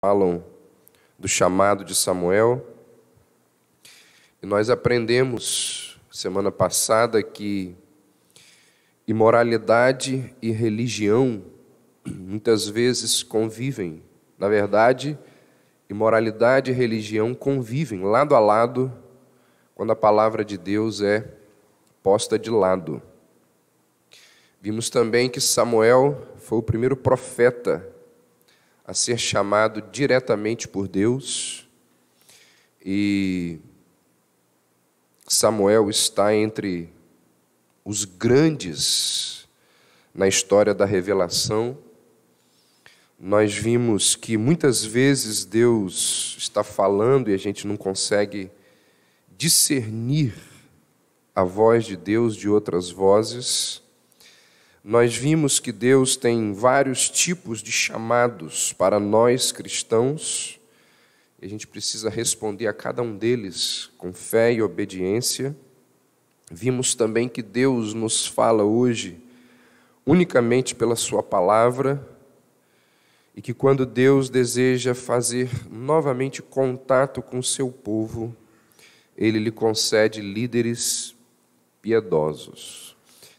falam do chamado de Samuel. E nós aprendemos semana passada que imoralidade e religião muitas vezes convivem. Na verdade, imoralidade e religião convivem lado a lado quando a palavra de Deus é posta de lado. Vimos também que Samuel foi o primeiro profeta a ser chamado diretamente por Deus, e Samuel está entre os grandes na história da revelação. Nós vimos que muitas vezes Deus está falando e a gente não consegue discernir a voz de Deus de outras vozes. Nós vimos que Deus tem vários tipos de chamados para nós cristãos, e a gente precisa responder a cada um deles com fé e obediência. Vimos também que Deus nos fala hoje unicamente pela sua palavra, e que quando Deus deseja fazer novamente contato com o seu povo, Ele lhe concede líderes piedosos.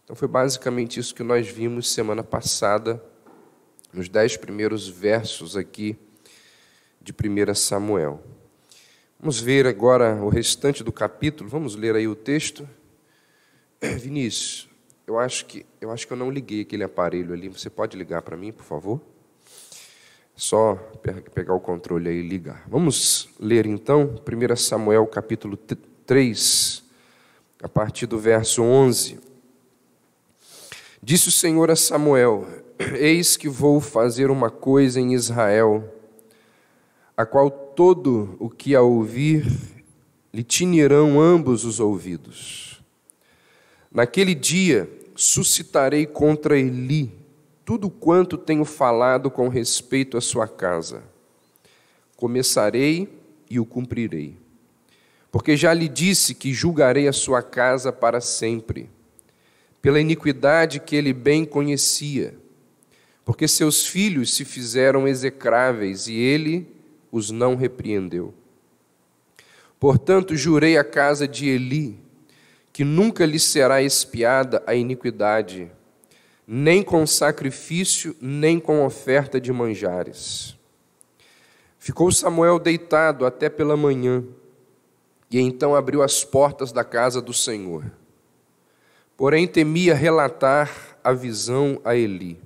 Então foi basicamente isso que nós vimos semana passada, nos 10 primeiros versos aqui de 1 Samuel. Vamos ver agora o restante do capítulo, vamos ler aí o texto. Vinícius, eu acho que eu não liguei aquele aparelho ali, você pode ligar para mim, por favor? Só pegar o controle aí e ligar. Vamos ler então 1 Samuel capítulo 3, a partir do verso 11. Disse o Senhor a Samuel: eis que vou fazer uma coisa em Israel, a qual todo o que a ouvir lhe tinirão ambos os ouvidos. Naquele dia suscitarei contra Eli tudo quanto tenho falado com respeito à sua casa. Começarei e o cumprirei. Porque já lhe disse que julgarei a sua casa para sempre, pela iniquidade que ele bem conhecia, porque seus filhos se fizeram execráveis e ele os não repreendeu. Portanto, jurei à casa de Eli que nunca lhe será expiada a iniquidade, nem com sacrifício, nem com oferta de manjares. Ficou Samuel deitado até pela manhã, e então abriu as portas da casa do Senhor. Porém temia relatar a visão a Eli.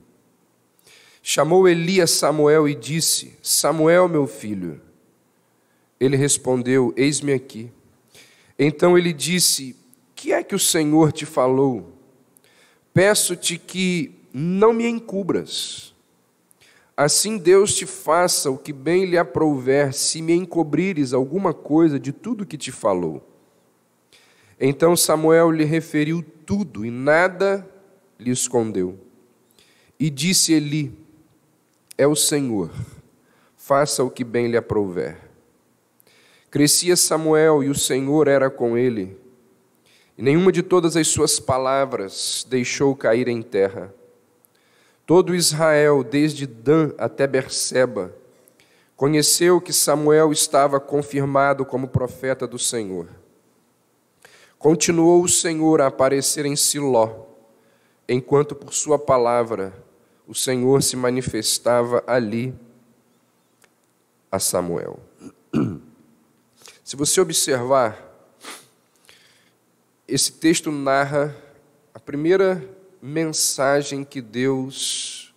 Chamou Eli a Samuel e disse: Samuel, meu filho. Ele respondeu: eis-me aqui. Então ele disse: que é que o Senhor te falou? Peço-te que não me encubras. Assim Deus te faça o que bem lhe aprouver, se me encobrires alguma coisa de tudo que te falou. Então Samuel lhe referiu tudo e nada lhe escondeu. E disse Eli: é o Senhor, faça o que bem lhe aprouver. Crescia Samuel e o Senhor era com ele, e nenhuma de todas as suas palavras deixou cair em terra. Todo Israel, desde Dan até Berseba, conheceu que Samuel estava confirmado como profeta do Senhor. Continuou o Senhor a aparecer em Siló, enquanto por sua palavra o Senhor se manifestava ali a Samuel. Se você observar, esse texto narra a primeira mensagem que Deus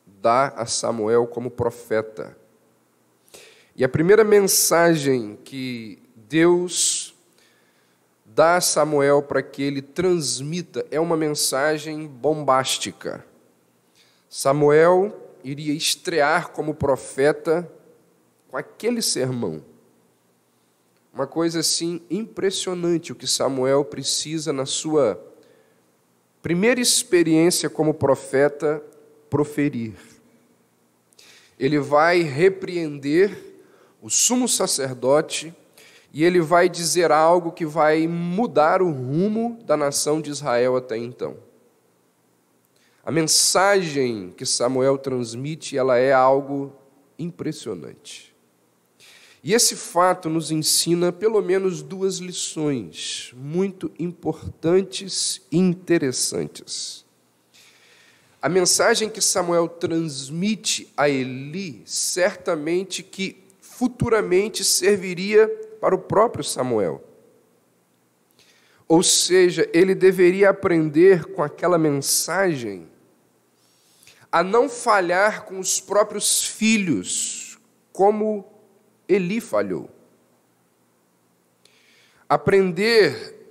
dá a Samuel como profeta. E a primeira mensagem que Deus dá a Samuel para que ele transmita é uma mensagem bombástica. Samuel iria estrear como profeta com aquele sermão. Uma coisa assim impressionante o que Samuel precisa na sua primeira experiência como profeta proferir. Ele vai repreender o sumo sacerdote e ele vai dizer algo que vai mudar o rumo da nação de Israel até então. A mensagem que Samuel transmite, ela é algo impressionante. E esse fato nos ensina pelo menos duas lições muito importantes e interessantes. A mensagem que Samuel transmite a Eli, certamente que futuramente serviria para o próprio Samuel. Ou seja, ele deveria aprender com aquela mensagem a não falhar com os próprios filhos, como Eli falhou. Aprender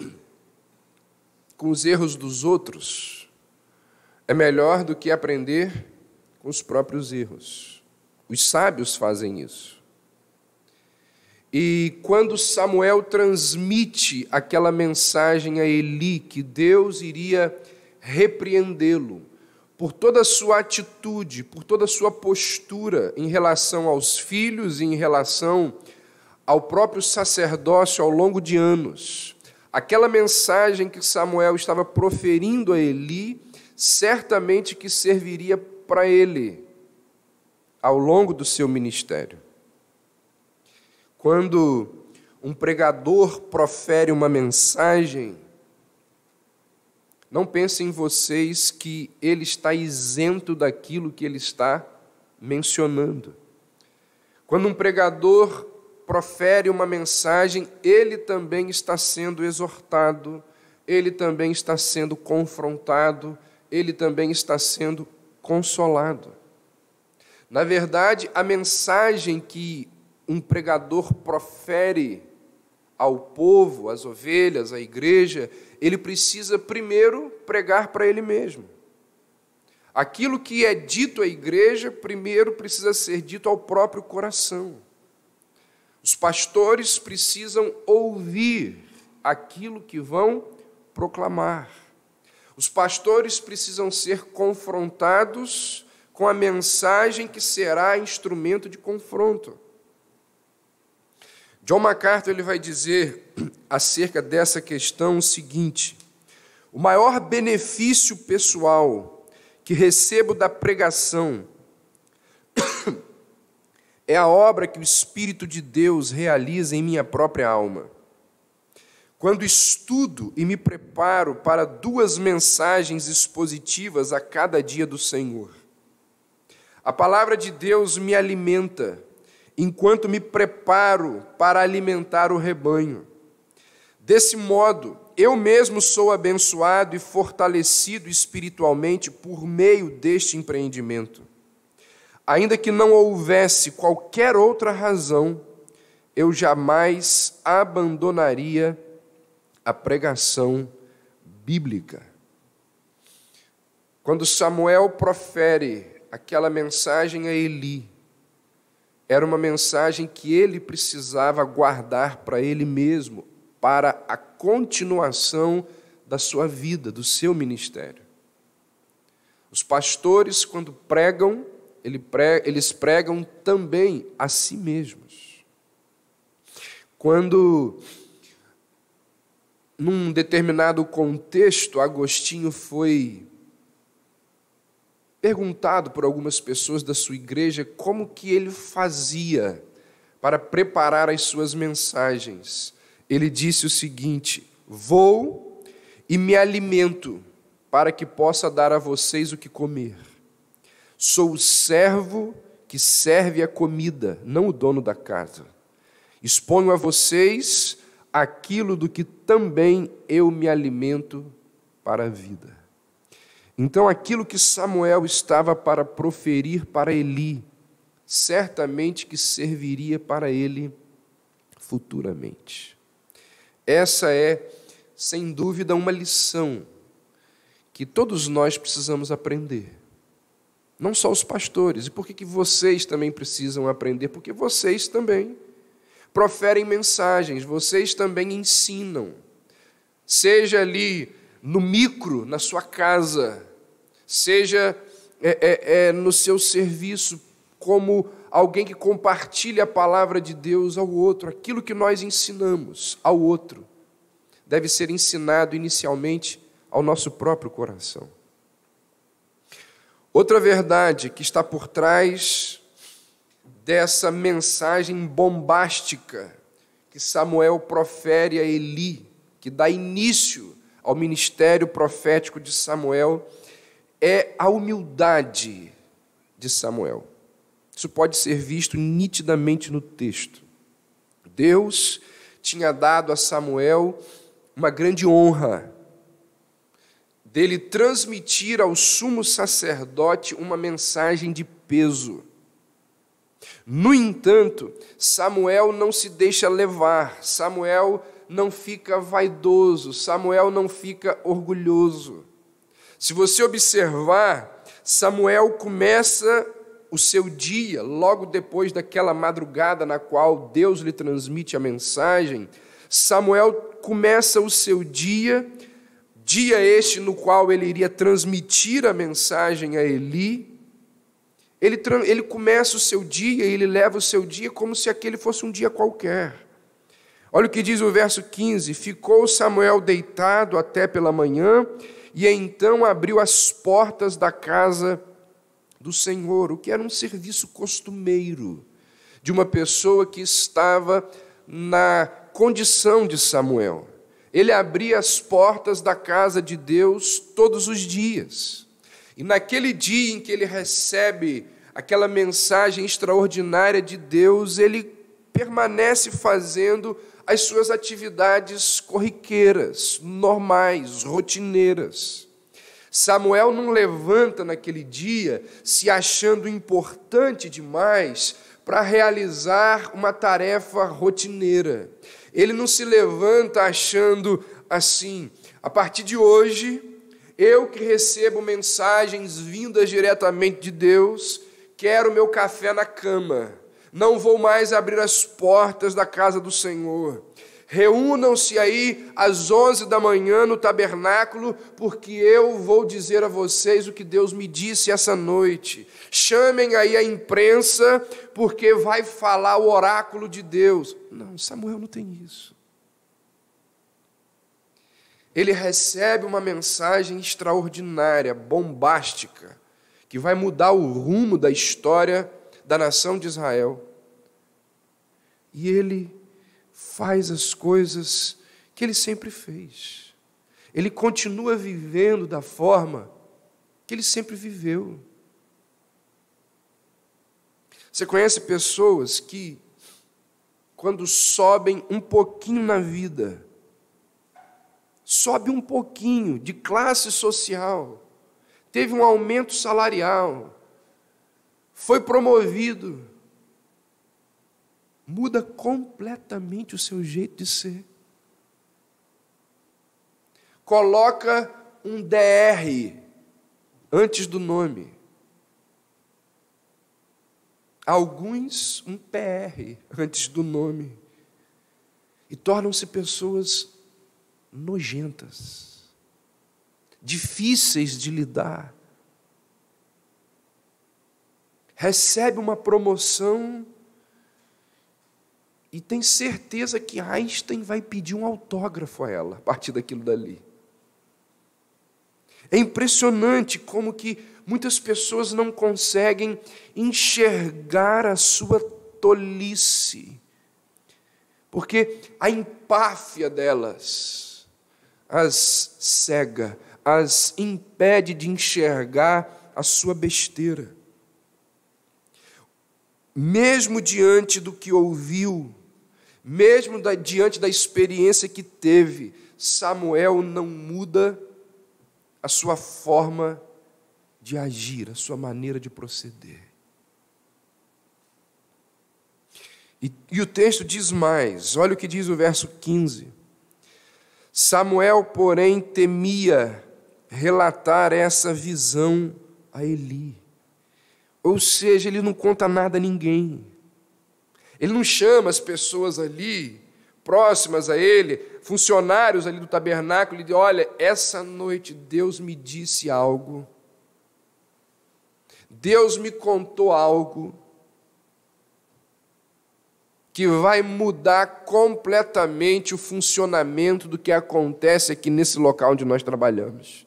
com os erros dos outros é melhor do que aprender com os próprios erros. Os sábios fazem isso. E quando Samuel transmite aquela mensagem a Eli, que Deus iria repreendê-lo por toda a sua atitude, por toda a sua postura em relação aos filhos e em relação ao próprio sacerdócio ao longo de anos. Aquela mensagem que Samuel estava proferindo a Eli, certamente que serviria para ele ao longo do seu ministério. Quando um pregador profere uma mensagem, não pensem vocês que ele está isento daquilo que ele está mencionando. Quando um pregador profere uma mensagem, ele também está sendo exortado, ele também está sendo confrontado, ele também está sendo consolado. Na verdade, a mensagem que um pregador profere ao povo, às ovelhas, à igreja, ele precisa primeiro pregar para ele mesmo. Aquilo que é dito à igreja, primeiro precisa ser dito ao próprio coração. Os pastores precisam ouvir aquilo que vão proclamar. Os pastores precisam ser confrontados com a mensagem que será instrumento de confronto. John MacArthur ele vai dizer acerca dessa questão o seguinte: o maior benefício pessoal que recebo da pregação é a obra que o Espírito de Deus realiza em minha própria alma. Quando estudo e me preparo para 2 mensagens expositivas a cada dia do Senhor, a palavra de Deus me alimenta enquanto me preparo para alimentar o rebanho. Desse modo, eu mesmo sou abençoado e fortalecido espiritualmente por meio deste empreendimento. Ainda que não houvesse qualquer outra razão, eu jamais abandonaria a pregação bíblica. Quando Samuel profere aquela mensagem a Eli, era uma mensagem que ele precisava guardar para ele mesmo, para a continuação da sua vida, do seu ministério. Os pastores, quando pregam, eles pregam também a si mesmos. Quando, num determinado contexto, Agostinho foi perguntado por algumas pessoas da sua igreja como que ele fazia para preparar as suas mensagens. Ele disse o seguinte: vou e me alimento para que possa dar a vocês o que comer. Sou o servo que serve a comida, não o dono da casa. Exponho a vocês aquilo do que também eu me alimento para a vida. Então, aquilo que Samuel estava para proferir para Eli, certamente que serviria para ele futuramente. Essa é, sem dúvida, uma lição que todos nós precisamos aprender. Não só os pastores. E por que vocês também precisam aprender? Porque vocês também proferem mensagens, vocês também ensinam. Seja ali no micro, na sua casa, seja no seu serviço, como alguém que compartilha a palavra de Deus ao outro. Aquilo que nós ensinamos ao outro deve ser ensinado inicialmente ao nosso próprio coração. Outra verdade que está por trás dessa mensagem bombástica que Samuel profere a Eli, que dá início ao ministério profético de Samuel, é a humildade de Samuel. Isso pode ser visto nitidamente no texto. Deus tinha dado a Samuel uma grande honra dele transmitir ao sumo sacerdote uma mensagem de peso. No entanto, Samuel não se deixa levar, Samuel não fica vaidoso, Samuel não fica orgulhoso. Se você observar, Samuel começa o seu dia, logo depois daquela madrugada na qual Deus lhe transmite a mensagem, Samuel começa o seu dia este no qual ele iria transmitir a mensagem a Eli. Ele começa o seu dia e ele leva o seu dia como se aquele fosse um dia qualquer. Olha o que diz o verso 15: ficou Samuel deitado até pela manhã, e então abriu as portas da casa do Senhor, o que era um serviço costumeiro de uma pessoa que estava na condição de Samuel. Ele abria as portas da casa de Deus todos os dias. E naquele dia em que ele recebe aquela mensagem extraordinária de Deus, ele permanece fazendo as suas atividades corriqueiras, normais, rotineiras. Samuel não levanta naquele dia se achando importante demais para realizar uma tarefa rotineira. Ele não se levanta achando assim: a partir de hoje, eu que recebo mensagens vindas diretamente de Deus, quero meu café na cama, não vou mais abrir as portas da casa do Senhor. Reúnam-se aí às 11 da manhã no tabernáculo, porque eu vou dizer a vocês o que Deus me disse essa noite. Chamem aí a imprensa, porque vai falar o oráculo de Deus. Não, Samuel não tem isso. Ele recebe uma mensagem extraordinária, bombástica, que vai mudar o rumo da história da nação de Israel. E ele faz as coisas que ele sempre fez. Ele continua vivendo da forma que ele sempre viveu. Você conhece pessoas que, quando sobem um pouquinho na vida, sobe um pouquinho de classe social, teve um aumento salarial, foi promovido, muda completamente o seu jeito de ser. Coloca um DR antes do nome. Alguns um PR antes do nome. E tornam-se pessoas nojentas, difíceis de lidar. Recebe uma promoção e tem certeza que Einstein vai pedir um autógrafo a ela a partir daquilo dali. É impressionante como que muitas pessoas não conseguem enxergar a sua tolice, porque a empáfia delas as cega, as impede de enxergar a sua besteira. Mesmo diante do que ouviu, mesmo diante da experiência que teve, Samuel não muda a sua forma de agir, a sua maneira de proceder. E o texto diz mais, olha o que diz o verso 15. Samuel, porém, temia relatar essa visão a Eli. Ou seja, ele não conta nada a ninguém. Ele não chama as pessoas ali, próximas a ele, funcionários ali do tabernáculo, e diz: olha, essa noite Deus me disse algo. Deus me contou algo que vai mudar completamente o funcionamento do que acontece aqui nesse local onde nós trabalhamos.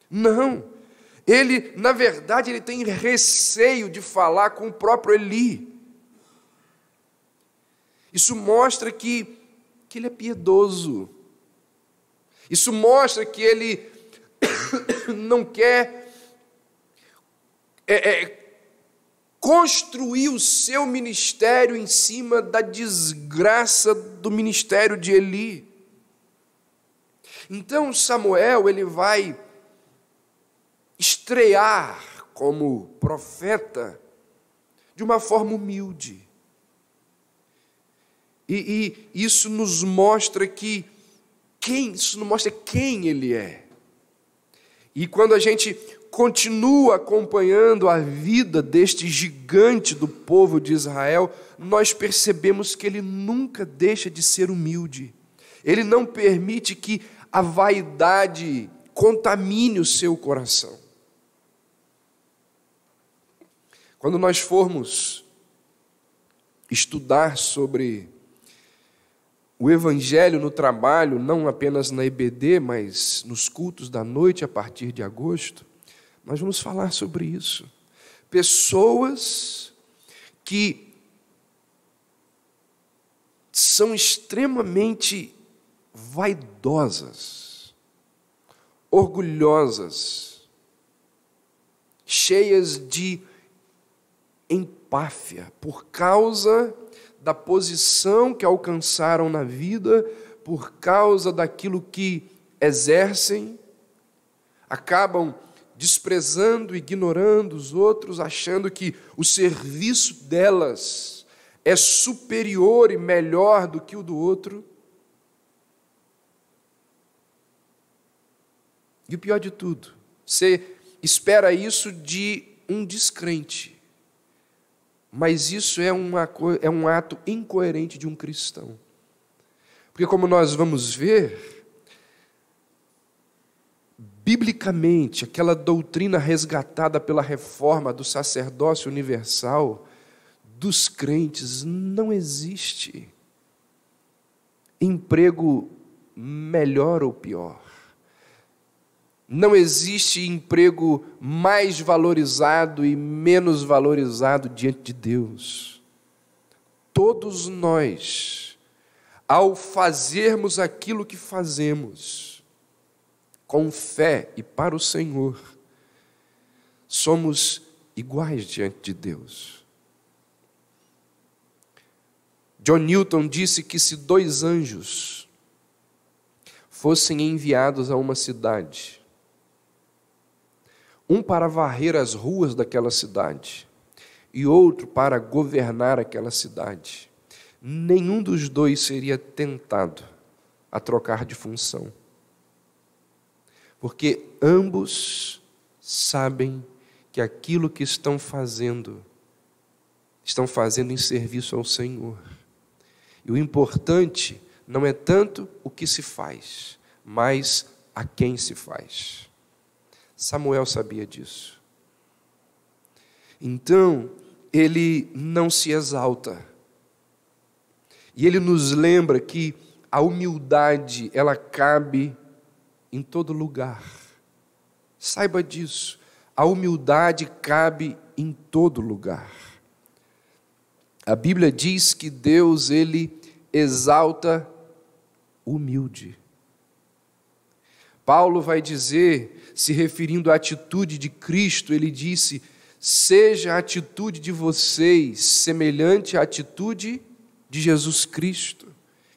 Não, Ele, na verdade, ele tem receio de falar com o próprio Eli. Isso mostra que ele é piedoso. Isso mostra que ele não quer construir o seu ministério em cima da desgraça do ministério de Eli. Então Samuel, ele vai estrear como profeta de uma forma humilde. E isso nos mostra isso nos mostra quem ele é. E quando a gente continua acompanhando a vida deste gigante do povo de Israel, nós percebemos que ele nunca deixa de ser humilde. Ele não permite que a vaidade contamine o seu coração. Quando nós formos estudar sobre o Evangelho no trabalho, não apenas na EBD, mas nos cultos da noite a partir de agosto, nós vamos falar sobre isso. Pessoas que são extremamente vaidosas, orgulhosas, cheias de empáfia, por causa da posição que alcançaram na vida, por causa daquilo que exercem, acabam desprezando, ignorando os outros, achando que o serviço delas é superior e melhor do que o do outro. E o pior de tudo, você espera isso de um descrente. Mas isso é um ato incoerente de um cristão. Porque como nós vamos ver, biblicamente, aquela doutrina resgatada pela reforma do sacerdócio universal dos crentes não existe emprego melhor ou pior. Não existe emprego mais valorizado e menos valorizado diante de Deus. Todos nós, ao fazermos aquilo que fazemos, com fé e para o Senhor, somos iguais diante de Deus. John Newton disse que se 2 anjos fossem enviados a uma cidade, um para varrer as ruas daquela cidade e outro para governar aquela cidade, nenhum dos dois seria tentado a trocar de função. Porque ambos sabem que aquilo que estão fazendo em serviço ao Senhor. E o importante não é tanto o que se faz, mas a quem se faz. Samuel sabia disso. Então, ele não se exalta. E ele nos lembra que a humildade, ela cabe em todo lugar. Saiba disso. A humildade cabe em todo lugar. A Bíblia diz que Deus, ele exalta o humilde. Paulo vai dizer, se referindo à atitude de Cristo, ele disse: seja a atitude de vocês semelhante à atitude de Jesus Cristo,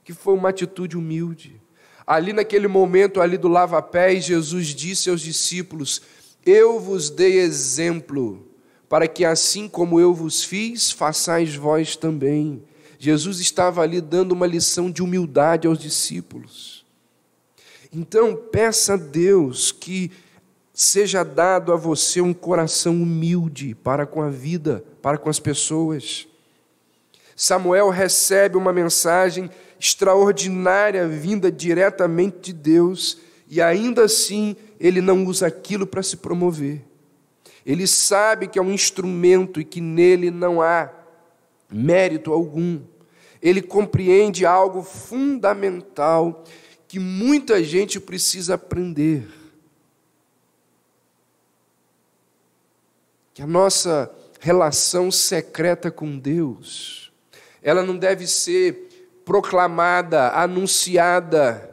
que foi uma atitude humilde. Ali naquele momento, ali do lava-pés, Jesus disse aos discípulos: eu vos dei exemplo, para que assim como eu vos fiz, façais vós também. Jesus estava ali dando uma lição de humildade aos discípulos. Então, peça a Deus que seja dado a você um coração humilde para com a vida, para com as pessoas. Samuel recebe uma mensagem extraordinária vinda diretamente de Deus e ainda assim ele não usa aquilo para se promover. Ele sabe que é um instrumento e que nele não há mérito algum. Ele compreende algo fundamental que muita gente precisa aprender. que a nossa relação secreta com Deus, ela não deve ser proclamada, anunciada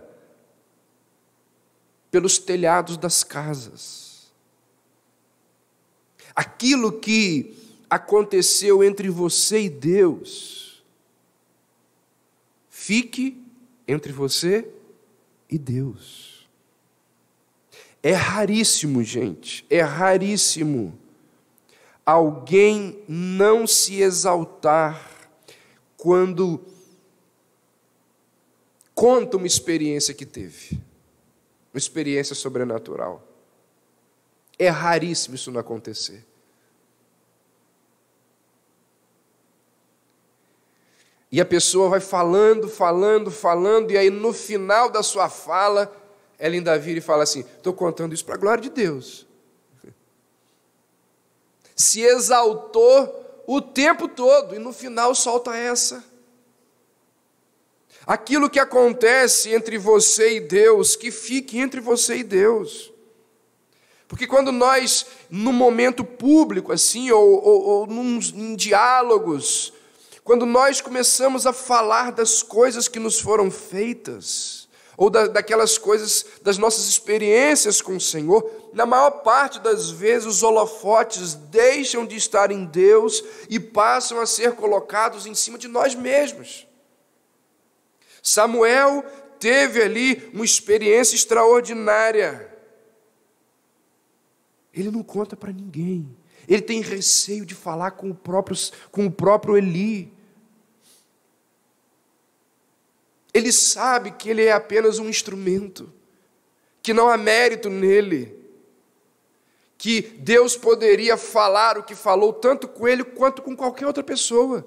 pelos telhados das casas. Aquilo que aconteceu entre você e Deus, fique entre você e Deus. É raríssimo, gente, é raríssimo alguém não se exaltar quando conta uma experiência que teve, uma experiência sobrenatural. É raríssimo isso não acontecer. E a pessoa vai falando, e aí no final da sua fala, ela ainda vira e fala assim: estou contando isso para a glória de Deus. Se exaltou o tempo todo, e no final solta essa. Aquilo que acontece entre você e Deus, que fique entre você e Deus. Porque quando nós, num momento público assim, ou em diálogos, quando nós começamos a falar das coisas que nos foram feitas, ou daquelas coisas, das nossas experiências com o Senhor, na maior parte das vezes os holofotes deixam de estar em Deus e passam a ser colocados em cima de nós mesmos. Samuel teve ali uma experiência extraordinária. Ele não conta para ninguém. Ele tem receio de falar com o próprio Eli. Ele sabe que ele é apenas um instrumento, que não há mérito nele, que Deus poderia falar o que falou tanto com ele quanto com qualquer outra pessoa.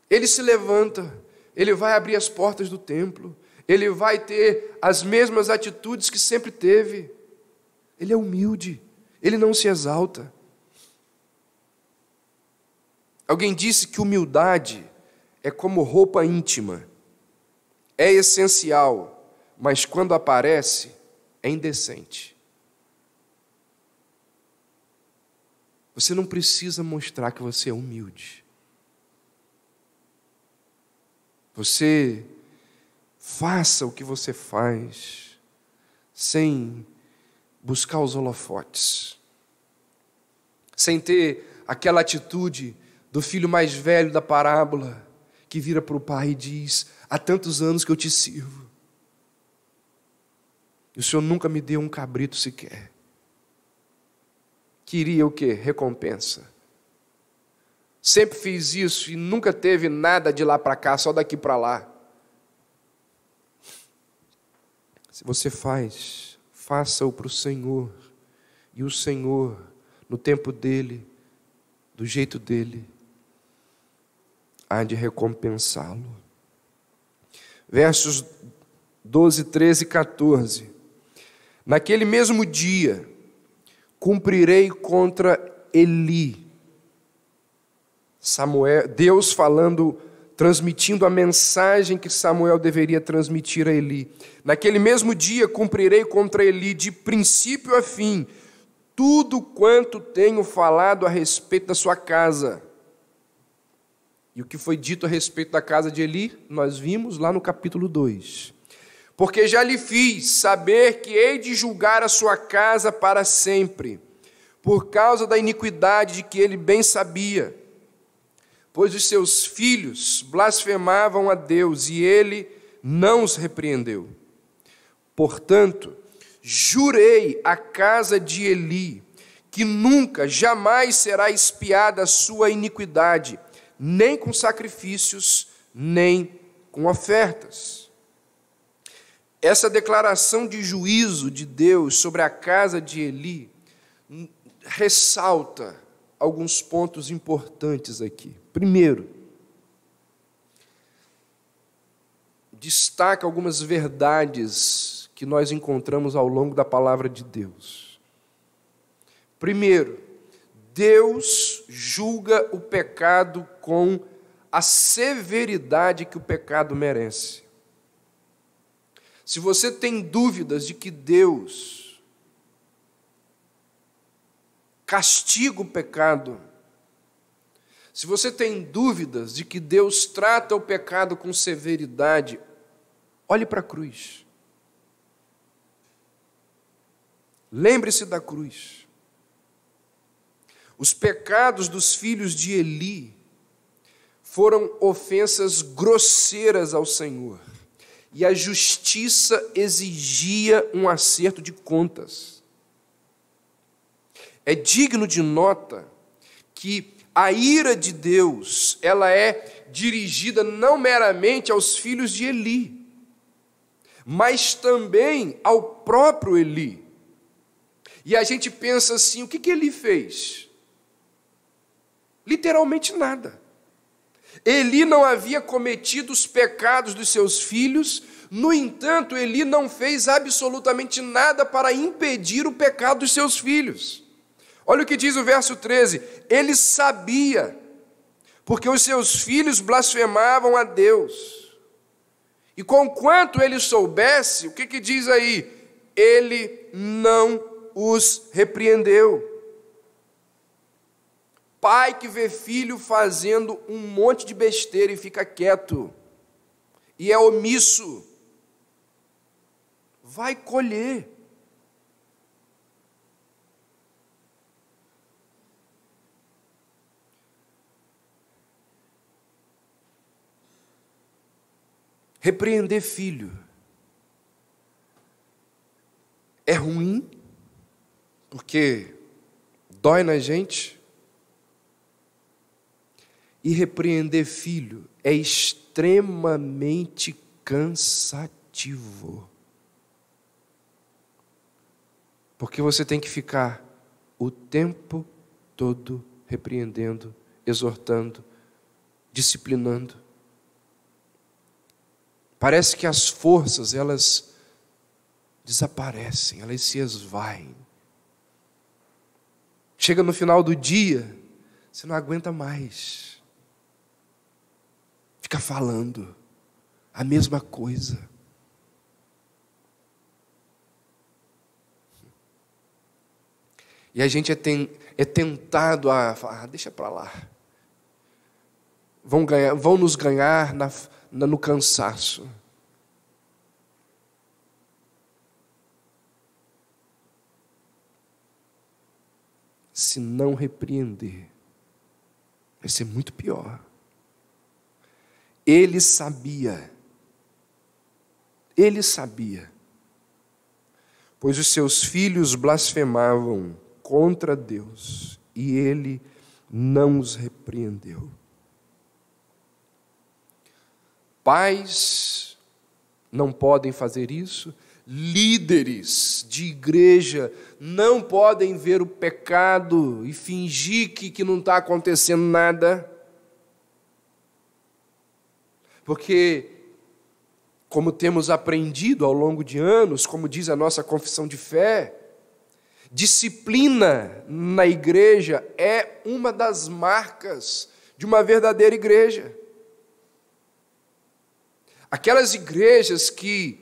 Ele se levanta, ele vai abrir as portas do templo, ele vai ter as mesmas atitudes que sempre teve. Ele é humilde, ele não se exalta. Alguém disse que humildade é como roupa íntima, é essencial, mas quando aparece, é indecente. Você não precisa mostrar que você é humilde. Você faça o que você faz, sem buscar os holofotes, sem ter aquela atitude do filho mais velho da parábola, que vira para o pai e diz: há tantos anos que eu te sirvo, e o Senhor nunca me deu um cabrito sequer. Queria o quê? Recompensa. Sempre fiz isso e nunca teve nada de lá para cá, só daqui para lá. Se você faz, faça-o para o Senhor, e o Senhor, no tempo dele, do jeito dele, há de recompensá-lo. Versos 12, 13 e 14. Naquele mesmo dia, cumprirei contra Eli. Deus falando, transmitindo a mensagem que Samuel deveria transmitir a Eli. Naquele mesmo dia, cumprirei contra Eli, de princípio a fim, tudo quanto tenho falado a respeito da sua casa. E o que foi dito a respeito da casa de Eli, nós vimos lá no capítulo 2. Porque já lhe fiz saber que hei de julgar a sua casa para sempre, por causa da iniquidade de que ele bem sabia. Pois os seus filhos blasfemavam a Deus, e ele não os repreendeu. Portanto, jurei à casa de Eli, que nunca, jamais será expiada a sua iniquidade, nem com sacrifícios, nem com ofertas. Essa declaração de juízo de Deus sobre a casa de Eli ressalta alguns pontos importantes aqui. Primeiro, destaca algumas verdades que nós encontramos ao longo da palavra de Deus. Primeiro, Deus julga o pecado com a severidade que o pecado merece. Se você tem dúvidas de que Deus castiga o pecado, se você tem dúvidas de que Deus trata o pecado com severidade, olhe para a cruz. Lembre-se da cruz. Os pecados dos filhos de Eli foram ofensas grosseiras ao Senhor. E a justiça exigia um acerto de contas. É digno de nota que a ira de Deus, ela é dirigida não meramente aos filhos de Eli, mas também ao próprio Eli. E a gente pensa assim, o que Eli fez? Literalmente nada. Eli não havia cometido os pecados dos seus filhos, no entanto, Eli não fez absolutamente nada para impedir o pecado dos seus filhos. Olha o que diz o verso 13, ele sabia, porque os seus filhos blasfemavam a Deus. E conquanto ele soubesse, o que diz aí? Ele não os repreendeu. Pai que vê filho fazendo um monte de besteira e fica quieto, e é omisso, vai colher. Repreender filho é ruim, porque dói na gente. E repreender filho é extremamente cansativo. Porque você tem que ficar o tempo todo repreendendo, exortando, disciplinando. Parece que as forças, elas desaparecem, elas se esvaem. Chega no final do dia, você não aguenta mais. Fica falando a mesma coisa. E a gente é tentado a falar, deixa para lá. Vão nos ganhar no cansaço. Se não repreender, vai ser muito pior. Ele sabia, pois os seus filhos blasfemavam contra Deus e ele não os repreendeu. Pais não podem fazer isso, líderes de igreja não podem ver o pecado e fingir que não está acontecendo nada. Porque, como temos aprendido ao longo de anos, como diz a nossa confissão de fé, disciplina na igreja é uma das marcas de uma verdadeira igreja. Aquelas igrejas que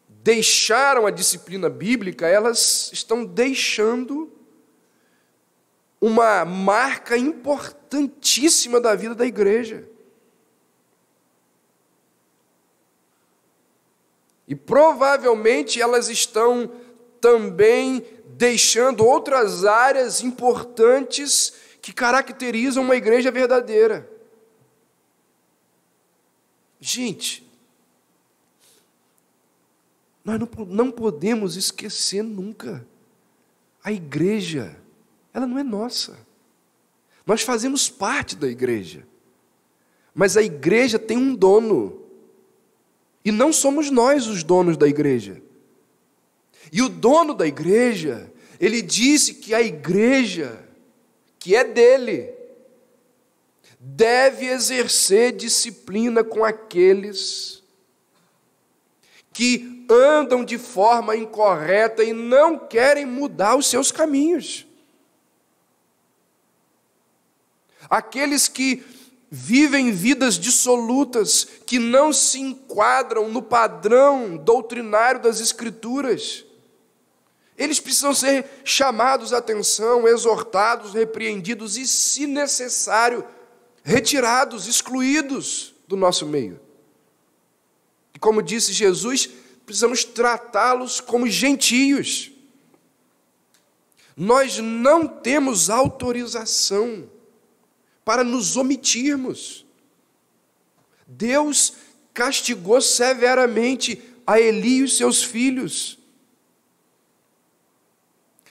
deixaram a disciplina bíblica, elas estão deixando uma marca importantíssima da vida da igreja. E provavelmente elas estão também deixando outras áreas importantes que caracterizam uma igreja verdadeira. Gente, nós não podemos esquecer nunca. A igreja, ela não é nossa. Nós fazemos parte da igreja. Mas a igreja tem um dono. E não somos nós os donos da igreja. E o dono da igreja, ele disse que a igreja, que é dele, deve exercer disciplina com aqueles que andam de forma incorreta e não querem mudar os seus caminhos. Aqueles que vivem vidas dissolutas, que não se enquadram no padrão doutrinário das Escrituras. Eles precisam ser chamados à atenção, exortados, repreendidos e, se necessário, retirados, excluídos do nosso meio. E como disse Jesus, precisamos tratá-los como gentios. Nós não temos autorização para nos omitirmos. Deus castigou severamente a Eli e os seus filhos.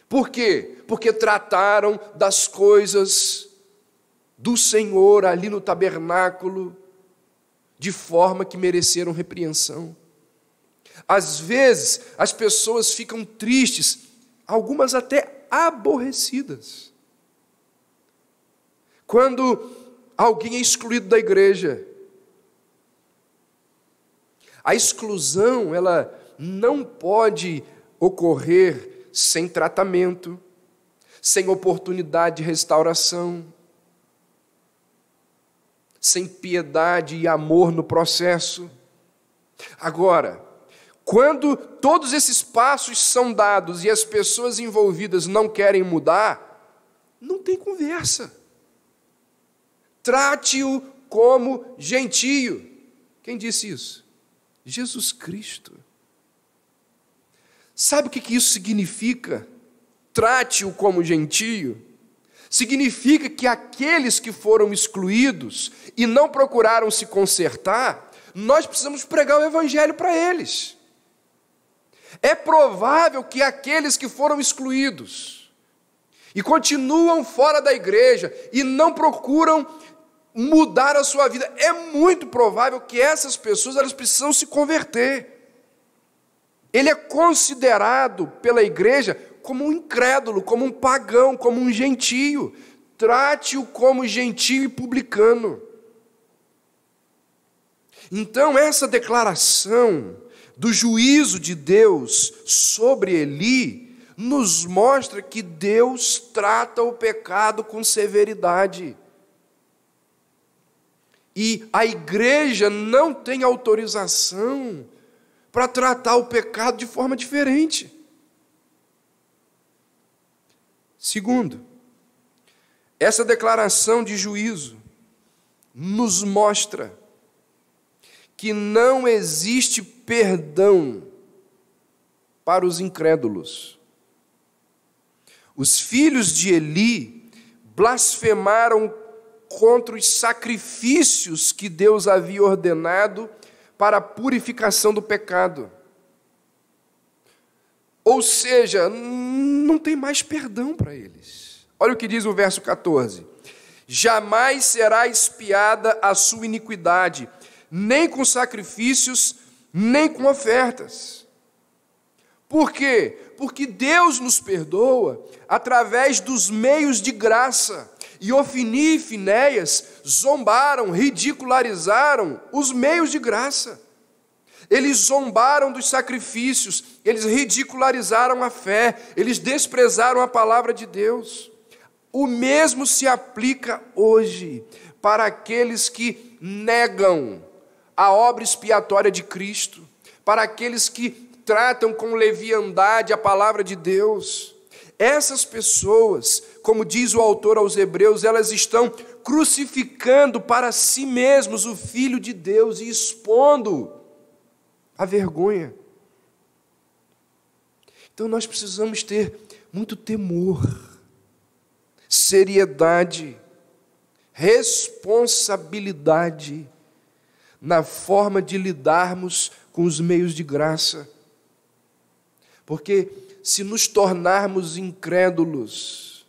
Por quê? Porque trataram das coisas do Senhor ali no tabernáculo de forma que mereceram repreensão. Às vezes, as pessoas ficam tristes, algumas até aborrecidas, quando alguém é excluído da igreja. A exclusão, ela não pode ocorrer sem tratamento, sem oportunidade de restauração, sem piedade e amor no processo. Agora, quando todos esses passos são dados e as pessoas envolvidas não querem mudar, não tem conversa. Trate-o como gentio. Quem disse isso? Jesus Cristo. Sabe o que isso significa? Trate-o como gentio. Significa que aqueles que foram excluídos e não procuraram se consertar, nós precisamos pregar o evangelho para eles. É provável que aqueles que foram excluídos e continuam fora da igreja e não procuram mudar a sua vida, é muito provável que essas pessoas elas precisam se converter. Ele é considerado pela igreja como um incrédulo, como um pagão, como um gentio. Trate-o como gentio e publicano. Então, essa declaração do juízo de Deus sobre Eli nos mostra que Deus trata o pecado com severidade. E a igreja não tem autorização para tratar o pecado de forma diferente. Segundo, essa declaração de juízo nos mostra que não existe perdão para os incrédulos. Os filhos de Eli blasfemaram contra os sacrifícios que Deus havia ordenado para a purificação do pecado. Ou seja, não tem mais perdão para eles. Olha o que diz o verso 14. Jamais será expiada a sua iniquidade, nem com sacrifícios, nem com ofertas. Por quê? Porque Deus nos perdoa através dos meios de graça. E Ofni e Finéias zombaram, ridicularizaram os meios de graça. Eles zombaram dos sacrifícios, eles ridicularizaram a fé, eles desprezaram a palavra de Deus. O mesmo se aplica hoje para aqueles que negam a obra expiatória de Cristo, para aqueles que tratam com leviandade a palavra de Deus. Essas pessoas, como diz o autor aos Hebreus, elas estão crucificando para si mesmos o Filho de Deus e expondo a vergonha. Então nós precisamos ter muito temor, seriedade, responsabilidade na forma de lidarmos com os meios de graça. Porque se nos tornarmos incrédulos,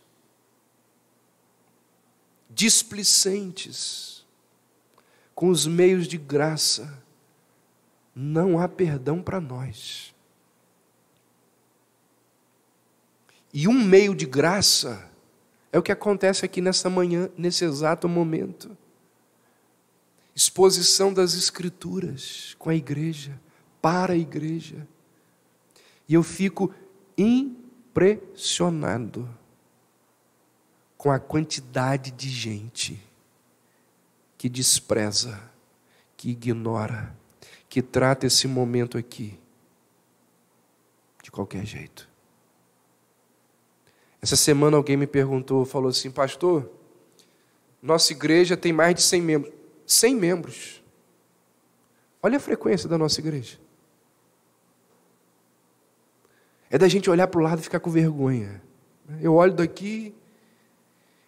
displicentes com os meios de graça, não há perdão para nós. E um meio de graça é o que acontece aqui nessa manhã, nesse exato momento. Exposição das Escrituras com a igreja, para a igreja. E eu fico impressionado com a quantidade de gente que despreza, que ignora, que trata esse momento aqui de qualquer jeito. Essa semana alguém me perguntou, falou assim: pastor, nossa igreja tem mais de 100 membros. 100 membros. Olha a frequência da nossa igreja. É da gente olhar para o lado e ficar com vergonha. Eu olho daqui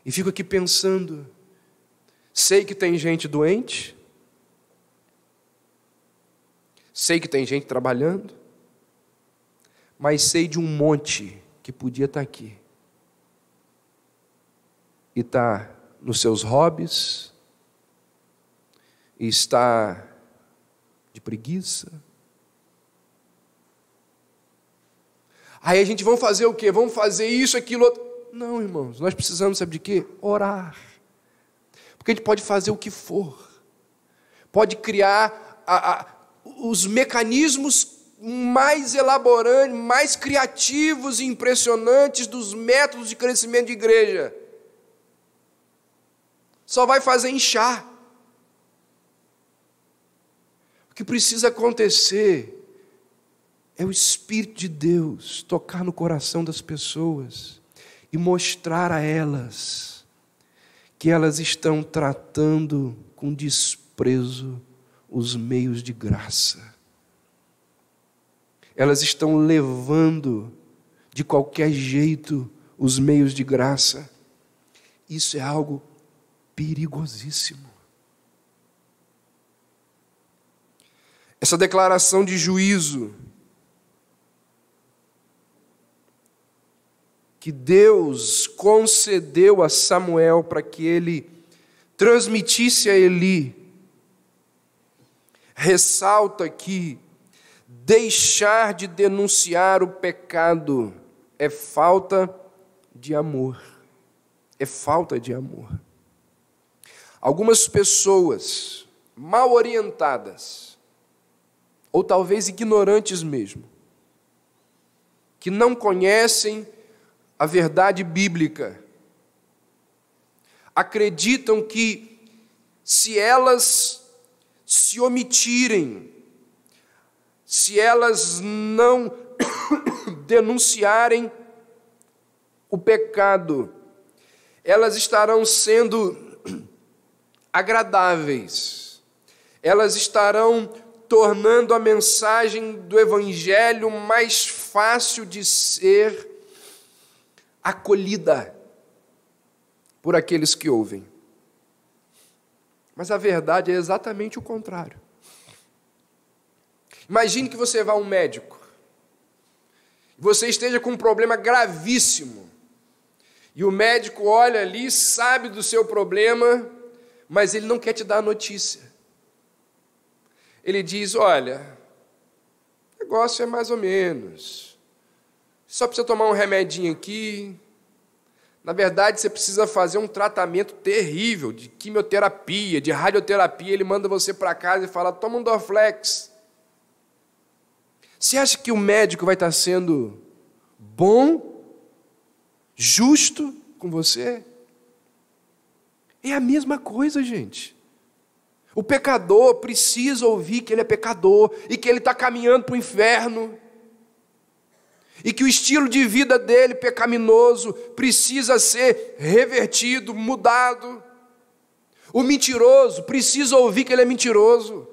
e fico aqui pensando, sei que tem gente doente, sei que tem gente trabalhando, mas sei de um monte que podia estar aqui e está nos seus hobbies, e está de preguiça. Aí a gente, vamos fazer o quê? Vamos fazer isso, aquilo, outro. Não, irmãos, nós precisamos, sabe de quê? Orar. Porque a gente pode fazer o que for. Pode criar os mecanismos mais elaborantes, mais criativos e impressionantes dos métodos de crescimento de igreja. Só vai fazer inchar. O que precisa acontecer é o Espírito de Deus tocar no coração das pessoas e mostrar a elas que elas estão tratando com desprezo os meios de graça. Elas estão levando de qualquer jeito os meios de graça. Isso é algo perigosíssimo. Essa declaração de juízo que Deus concedeu a Samuel para que ele transmitisse a Eli, ressalta que deixar de denunciar o pecado é falta de amor. É falta de amor. Algumas pessoas mal orientadas, ou talvez ignorantes mesmo, que não conhecem a verdade bíblica, acreditam que se elas se omitirem, se elas não denunciarem o pecado, elas estarão sendo agradáveis, elas estarão tornando a mensagem do Evangelho mais fácil de ser acolhida por aqueles que ouvem. Mas a verdade é exatamente o contrário. Imagine que você vá a um médico, você esteja com um problema gravíssimo, e o médico olha ali, sabe do seu problema, mas ele não quer te dar a notícia. Ele diz: olha, o negócio é mais ou menos, só precisa tomar um remedinho aqui. Na verdade, você precisa fazer um tratamento terrível de quimioterapia, de radioterapia. Ele manda você para casa e fala: toma um Dorflex. Você acha que o médico vai estar sendo bom, justo com você? É a mesma coisa, gente. O pecador precisa ouvir que ele é pecador e que ele está caminhando para o inferno. E que o estilo de vida dele, pecaminoso, precisa ser revertido, mudado. O mentiroso precisa ouvir que ele é mentiroso.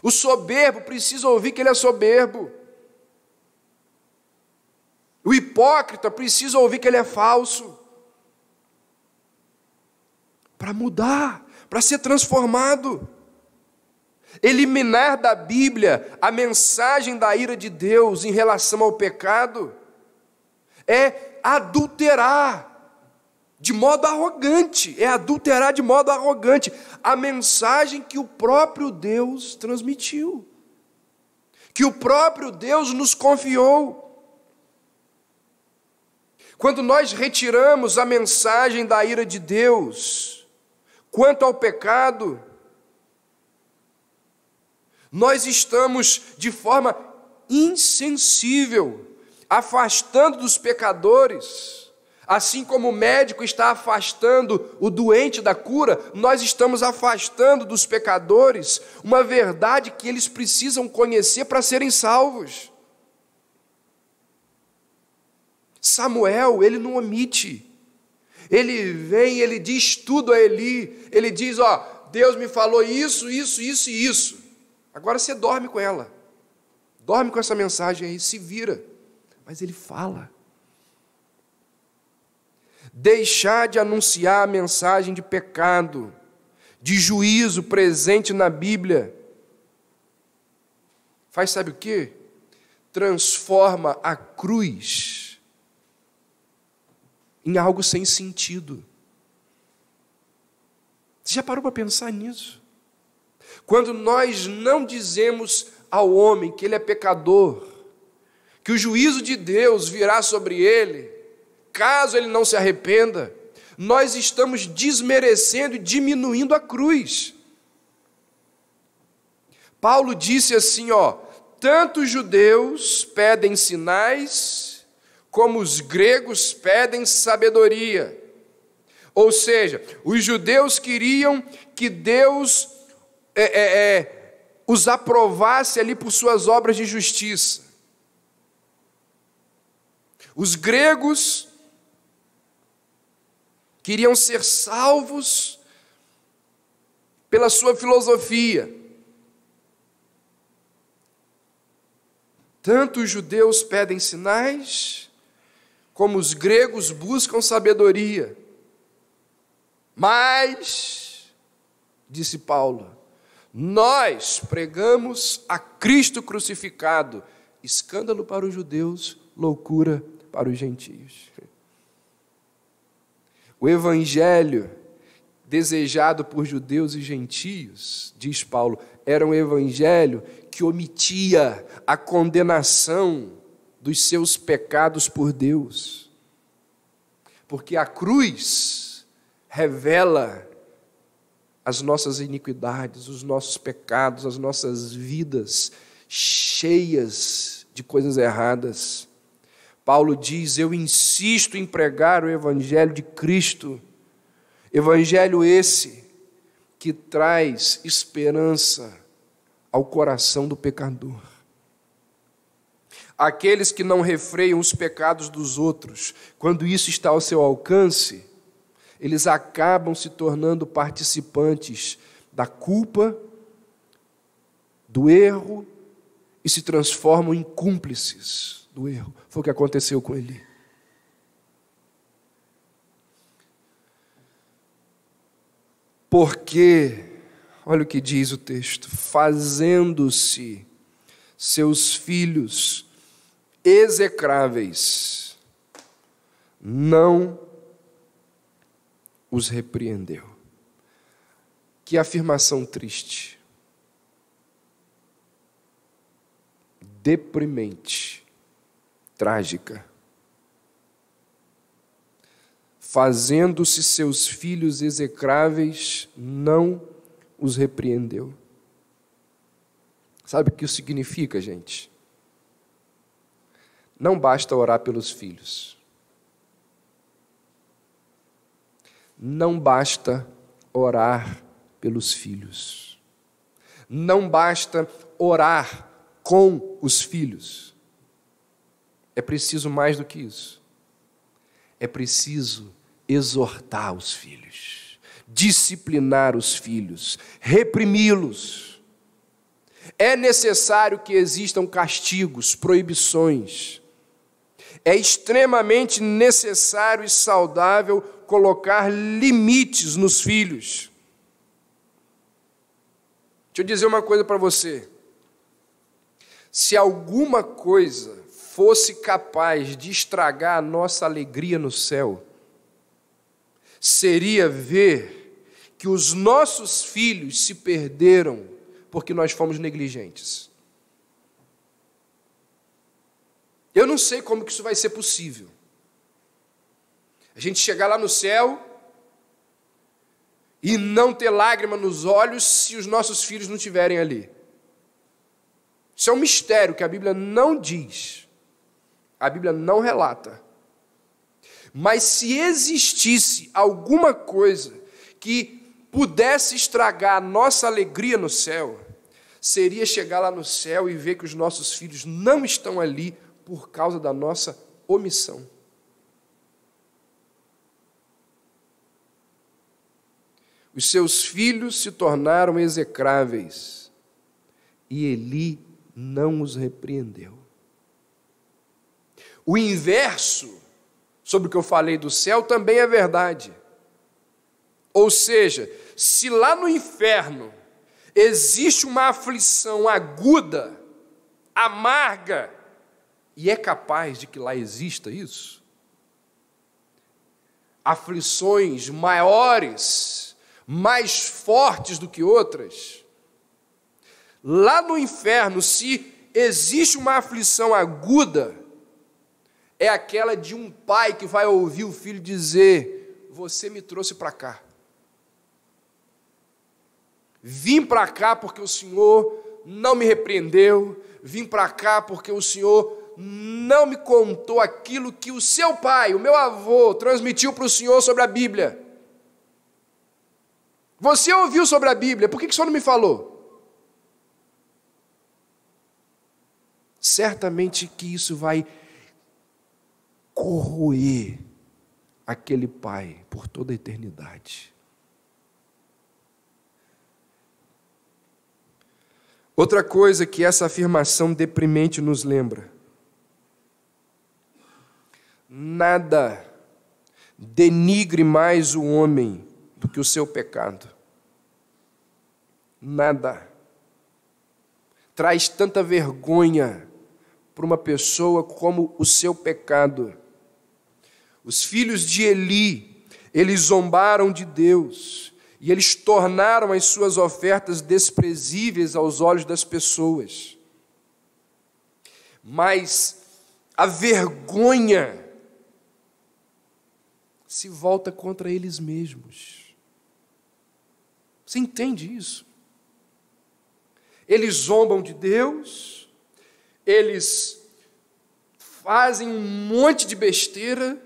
O soberbo precisa ouvir que ele é soberbo. O hipócrita precisa ouvir que ele é falso. Para mudar, para ser transformado. Eliminar da Bíblia a mensagem da ira de Deus em relação ao pecado é adulterar de modo arrogante, a mensagem que o próprio Deus transmitiu, que o próprio Deus nos confiou. Quando nós retiramos a mensagem da ira de Deus quanto ao pecado, nós estamos, de forma insensível, afastando dos pecadores, assim como o médico está afastando o doente da cura, nós estamos afastando dos pecadores uma verdade que eles precisam conhecer para serem salvos. Samuel, ele não omite. Ele vem, ele diz tudo a Eli. Ele diz, Deus me falou isso, isso, isso e isso. Agora você dorme com ela. Dorme com essa mensagem aí, se vira. Mas ele fala. Deixar de anunciar a mensagem de pecado, de juízo presente na Bíblia, faz sabe o quê? Transforma a cruz em algo sem sentido. Você já parou para pensar nisso? Quando nós não dizemos ao homem que ele é pecador, que o juízo de Deus virá sobre ele, caso ele não se arrependa, nós estamos desmerecendo e diminuindo a cruz. Paulo disse assim, tanto os judeus pedem sinais, como os gregos pedem sabedoria. Ou seja, os judeus queriam que Deus os aprovasse ali por suas obras de justiça. Os gregos queriam ser salvos pela sua filosofia. Tanto os judeus pedem sinais, como os gregos buscam sabedoria. Mas, disse Paulo, nós pregamos a Cristo crucificado, escândalo para os judeus, loucura para os gentios. O evangelho desejado por judeus e gentios, diz Paulo, era um evangelho que omitia a condenação dos seus pecados por Deus. Porque a cruz revela as nossas iniquidades, os nossos pecados, as nossas vidas cheias de coisas erradas. Paulo diz, eu insisto em pregar o evangelho de Cristo, evangelho esse que traz esperança ao coração do pecador. Aqueles que não refreiam os pecados dos outros, quando isso está ao seu alcance, eles acabam se tornando participantes da culpa, do erro, e se transformam em cúmplices do erro. Foi o que aconteceu com Eli. Porque, olha o que diz o texto, fazendo-se seus filhos execráveis, não os repreendeu. Que afirmação triste, deprimente, trágica. Fazendo-se seus filhos execráveis, não os repreendeu. Sabe o que isso significa, gente? Não basta orar pelos filhos. Não basta orar pelos filhos. Não basta orar com os filhos. É preciso mais do que isso. É preciso exortar os filhos, disciplinar os filhos, reprimi-los. É necessário que existam castigos, proibições. É extremamente necessário e saudável colocar limites nos filhos. Deixa eu dizer uma coisa para você. Se alguma coisa fosse capaz de estragar a nossa alegria no céu, seria ver que os nossos filhos se perderam porque nós fomos negligentes. Eu não sei como que isso vai ser possível. A gente chegar lá no céu e não ter lágrima nos olhos se os nossos filhos não estiverem ali. Isso é um mistério que a Bíblia não diz. A Bíblia não relata. Mas se existisse alguma coisa que pudesse estragar a nossa alegria no céu, seria chegar lá no céu e ver que os nossos filhos não estão ali por causa da nossa omissão. Os seus filhos se tornaram execráveis, e Eli não os repreendeu. O inverso sobre o que eu falei do céu também é verdade. Ou seja, se lá no inferno existe uma aflição aguda, amarga, e é capaz de que lá exista isso, aflições maiores, mais fortes do que outras, lá no inferno, se existe uma aflição aguda, é aquela de um pai que vai ouvir o filho dizer: você me trouxe para cá. Vim para cá porque o Senhor não me repreendeu, vim para cá porque o Senhor não me contou aquilo que o seu pai, o meu avô, transmitiu para o Senhor sobre a Bíblia. Você ouviu sobre a Bíblia, por que o Senhor não me falou? Certamente que isso vai corroer aquele pai por toda a eternidade. Outra coisa que essa afirmação deprimente nos lembra: nada denigre mais o homem do que o seu pecado. Nada traz tanta vergonha para uma pessoa como o seu pecado. Os filhos de Eli, eles zombaram de Deus, e eles tornaram as suas ofertas desprezíveis aos olhos das pessoas. Mas a vergonha se volta contra eles mesmos. Você entende isso? Eles zombam de Deus, eles fazem um monte de besteira,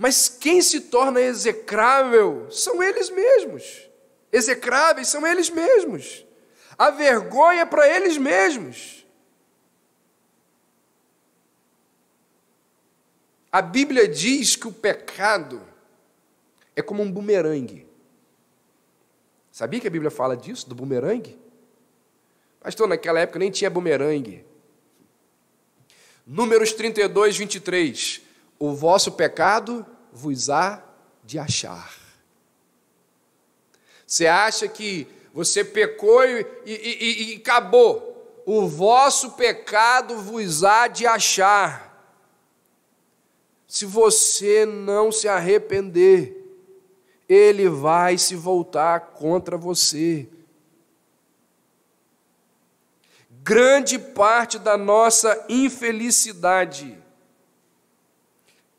mas quem se torna execrável são eles mesmos. Execráveis são eles mesmos. A vergonha é para eles mesmos. A Bíblia diz que o pecado é como um bumerangue. Sabia que a Bíblia fala disso, do bumerangue? Pastor, naquela época nem tinha bumerangue. Números 32, 23. O vosso pecado vos há de achar. Você acha que você pecou e acabou. O vosso pecado vos há de achar. Se você não se arrepender, ele vai se voltar contra você. Grande parte da nossa infelicidade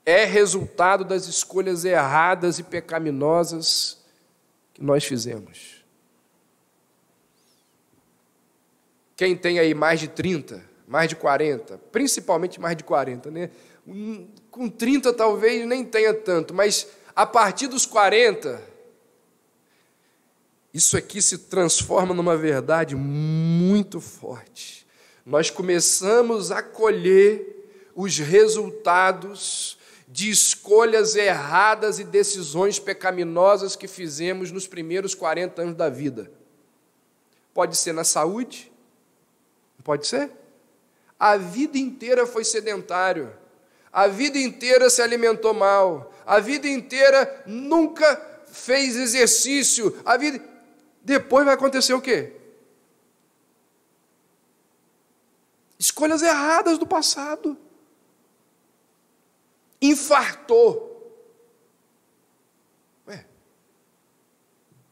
é resultado das escolhas erradas e pecaminosas que nós fizemos. Quem tem aí mais de 30, mais de 40, principalmente mais de 40, né? Com 30 talvez nem tenha tanto, mas a partir dos 40, isso aqui se transforma numa verdade muito forte. Nós começamos a colher os resultados de escolhas erradas e decisões pecaminosas que fizemos nos primeiros 40 anos da vida. Pode ser na saúde, pode ser. A vida inteira foi sedentário, a vida inteira se alimentou mal, a vida inteira nunca fez exercício, depois vai acontecer o quê? Escolhas erradas do passado. Infartou.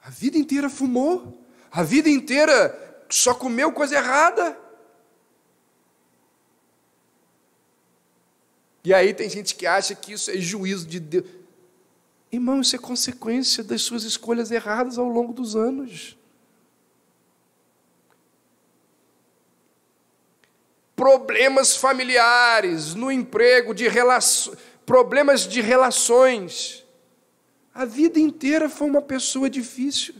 A vida inteira fumou, a vida inteira só comeu coisa errada. E aí tem gente que acha que isso é juízo de Deus. Irmão, isso é consequência das suas escolhas erradas ao longo dos anos. Problemas familiares, no emprego, problemas de relações. A vida inteira foi uma pessoa difícil.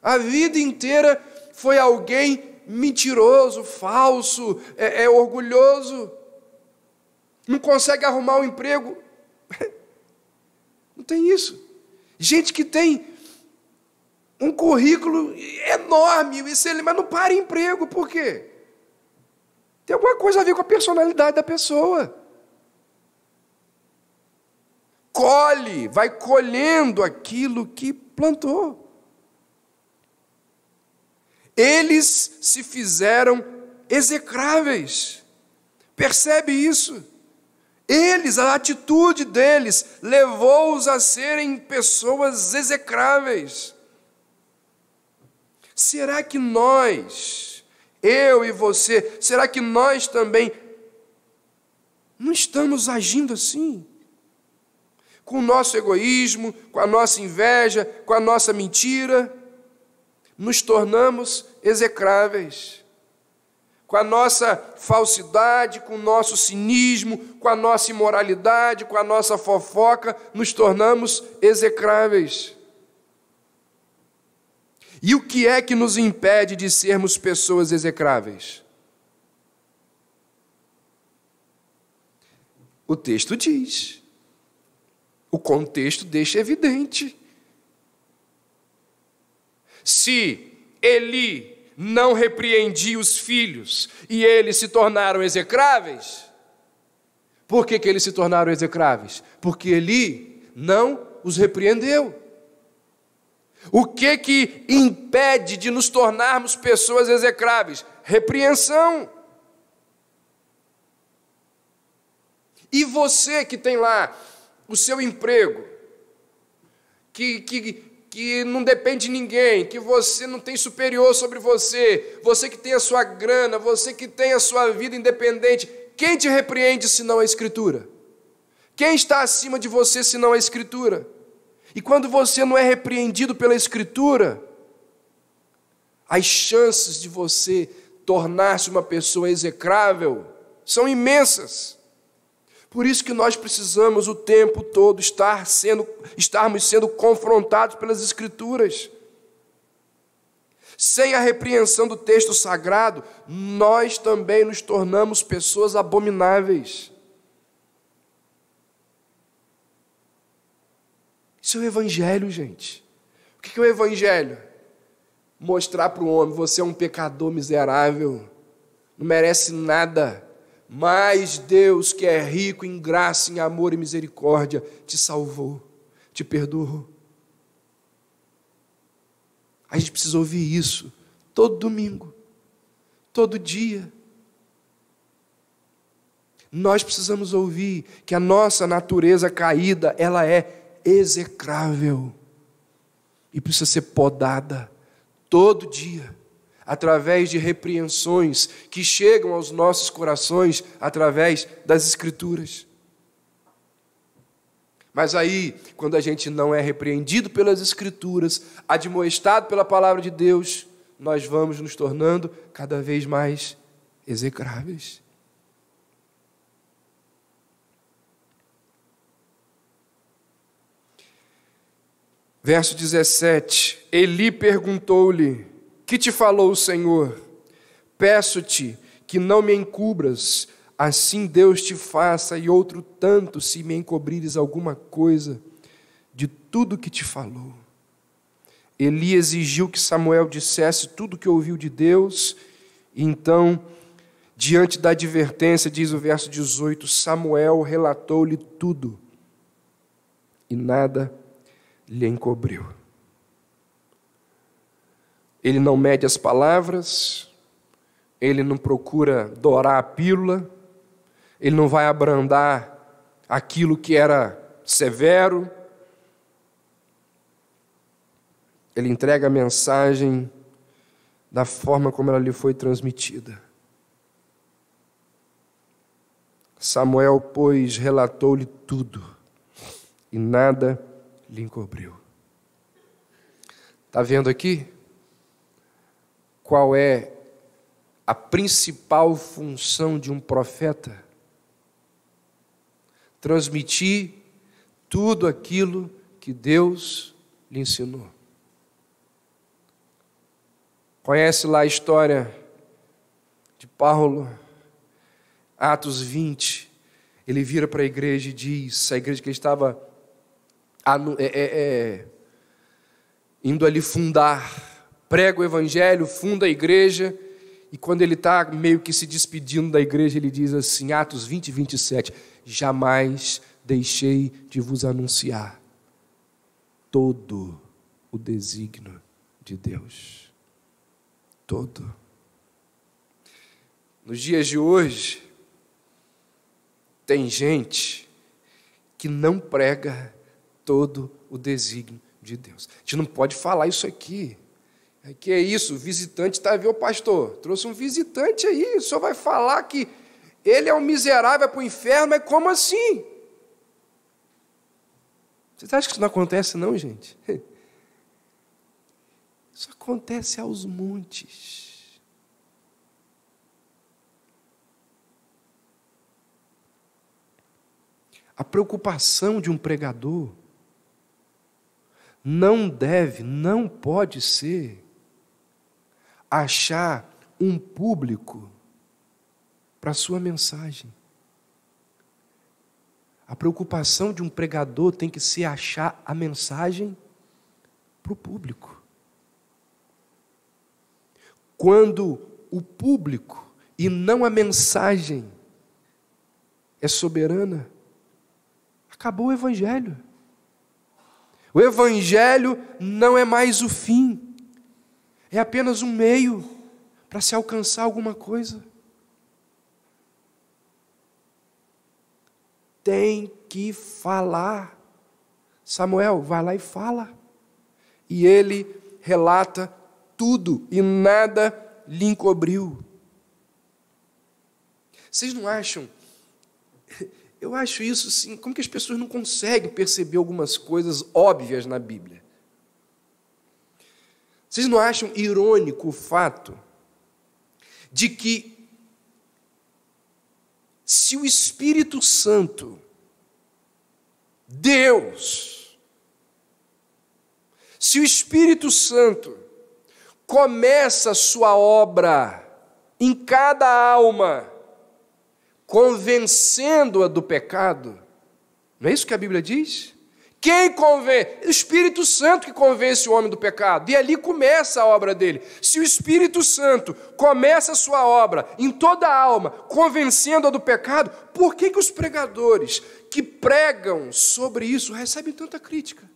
A vida inteira foi alguém mentiroso, falso, orgulhoso. Não consegue arrumar um emprego. Não tem isso. Gente que tem um currículo enorme, mas não para em emprego. Por quê? Tem alguma coisa a ver com a personalidade da pessoa. Colhe, vai colhendo aquilo que plantou. Eles se fizeram execráveis. Percebe isso? Eles, a atitude deles, levou-os a serem pessoas execráveis. Será que nós, eu e você, será que nós também não estamos agindo assim? Com o nosso egoísmo, com a nossa inveja, com a nossa mentira, nos tornamos execráveis. Com a nossa falsidade, com o nosso cinismo, com a nossa imoralidade, com a nossa fofoca, nos tornamos execráveis. E o que é que nos impede de sermos pessoas execráveis? O texto diz. O contexto deixa evidente. Se Eli não repreendia os filhos e eles se tornaram execráveis, por que eles se tornaram execráveis? Porque Eli não os repreendeu. O que impede de nos tornarmos pessoas execráveis? Repreensão. E você que tem lá o seu emprego, que não depende de ninguém, que você não tem superior sobre você, você que tem a sua grana, você que tem a sua vida independente, quem te repreende senão a Escritura? Quem está acima de você senão a Escritura? E quando você não é repreendido pela Escritura, as chances de você tornar-se uma pessoa execrável são imensas. Por isso que nós precisamos o tempo todo estarmos sendo confrontados pelas Escrituras. Sem a repreensão do texto sagrado, nós também nos tornamos pessoas abomináveis. Isso é o Evangelho, gente. O que é o Evangelho? Mostrar para o homem, você é um pecador miserável, não merece nada, mas Deus, que é rico em graça, em amor e misericórdia, te salvou, te perdoou. A gente precisa ouvir isso todo domingo, todo dia. Nós precisamos ouvir que a nossa natureza caída, ela é execrável e precisa ser podada todo dia, através de repreensões que chegam aos nossos corações através das Escrituras. Mas aí, quando a gente não é repreendido pelas Escrituras, admoestado pela palavra de Deus, nós vamos nos tornando cada vez mais execráveis. Verso 17, Eli perguntou-lhe, que te falou o Senhor? Peço-te que não me encubras, assim Deus te faça e outro tanto se me encobrires alguma coisa de tudo que te falou. Eli exigiu que Samuel dissesse tudo o que ouviu de Deus, e então, diante da advertência, diz o verso 18, Samuel relatou-lhe tudo, e nada lhe encobriu. Ele não mede as palavras, ele não procura dourar a pílula, ele não vai abrandar aquilo que era severo. Ele entrega a mensagem da forma como ela lhe foi transmitida. Samuel, pois, relatou-lhe tudo, e nada lhe encobriu. Está vendo aqui? Qual é a principal função de um profeta? Transmitir tudo aquilo que Deus lhe ensinou. Conhece lá a história de Paulo, Atos 20, ele vira para a igreja e diz, a igreja que ele estava indo ali prega o evangelho, funda a igreja, e quando ele está meio que se despedindo da igreja, ele diz assim, Atos 20, 27, jamais deixei de vos anunciar todo o desígnio de Deus. Todo. Nos dias de hoje, tem gente que não prega todo o desígnio de Deus. A gente não pode falar isso aqui. Que é isso, o visitante está a ver o pastor. Trouxe um visitante aí, o senhor vai falar que ele é um miserável, vai para o inferno, mas como assim? Vocês acham que isso não acontece não, gente? Isso acontece aos montes. A preocupação de um pregador não pode ser achar um público para a sua mensagem. A preocupação de um pregador tem que ser achar a mensagem para o público. Quando o público e não a mensagem é soberana, acabou o evangelho. O evangelho não é mais o fim. É apenas um meio para se alcançar alguma coisa. Tem que falar. Samuel, vai lá e fala. E ele relata tudo e nada lhe encobriu. Vocês não acham? Eu acho isso assim, como que as pessoas não conseguem perceber algumas coisas óbvias na Bíblia? Vocês não acham irônico o fato de que se o Espírito Santo, Deus, se o Espírito Santo começa a sua obra em cada alma, convencendo-a do pecado, não é isso que a Bíblia diz? Quem convence? O Espírito Santo que convence o homem do pecado. E ali começa a obra dele. Se o Espírito Santo começa a sua obra em toda a alma, convencendo-a do pecado, por que os pregadores que pregam sobre isso recebem tanta crítica?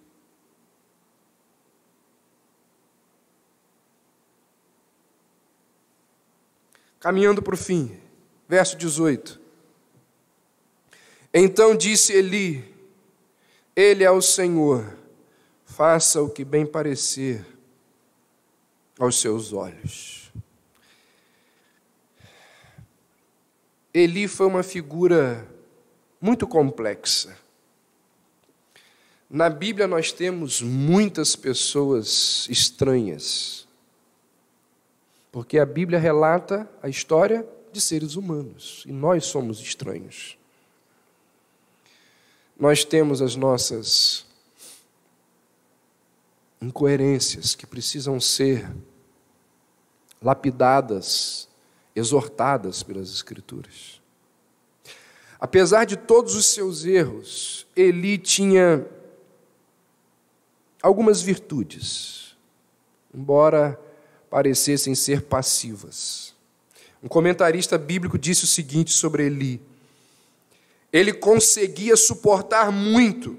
Caminhando para o fim, verso 18. Então disse Eli, Ele é o Senhor, faça o que bem parecer aos seus olhos. Eli foi uma figura muito complexa. Na Bíblia nós temos muitas pessoas estranhas, porque a Bíblia relata a história de seres humanos, e nós somos estranhos. Nós temos as nossas incoerências que precisam ser lapidadas, exortadas pelas Escrituras. Apesar de todos os seus erros, Eli tinha algumas virtudes, embora parecessem ser passivas. Um comentarista bíblico disse o seguinte sobre Eli: ele conseguia suportar muito,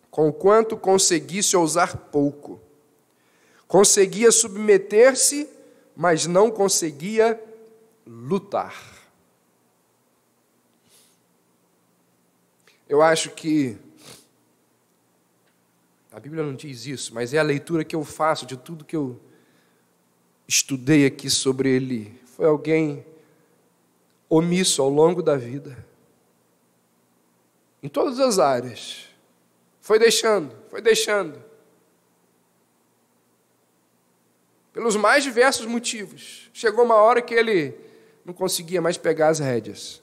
conquanto conseguisse ousar pouco. Conseguia submeter-se, mas não conseguia lutar. Eu acho que a Bíblia não diz isso, mas é a leitura que eu faço de tudo que eu estudei aqui sobre ele. Foi alguém omisso ao longo da vida. Em todas as áreas. Foi deixando. Pelos mais diversos motivos. Chegou uma hora que ele não conseguia mais pegar as rédeas.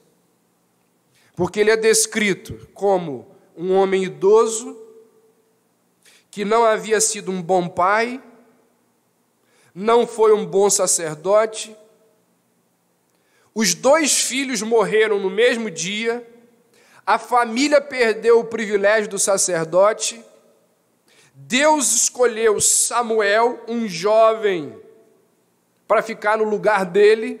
Porque ele é descrito como um homem idoso, que não havia sido um bom pai, não foi um bom sacerdote. Os 2 filhos morreram no mesmo dia. a família perdeu o privilégio do sacerdote, Deus escolheu Samuel, um jovem, para ficar no lugar dele,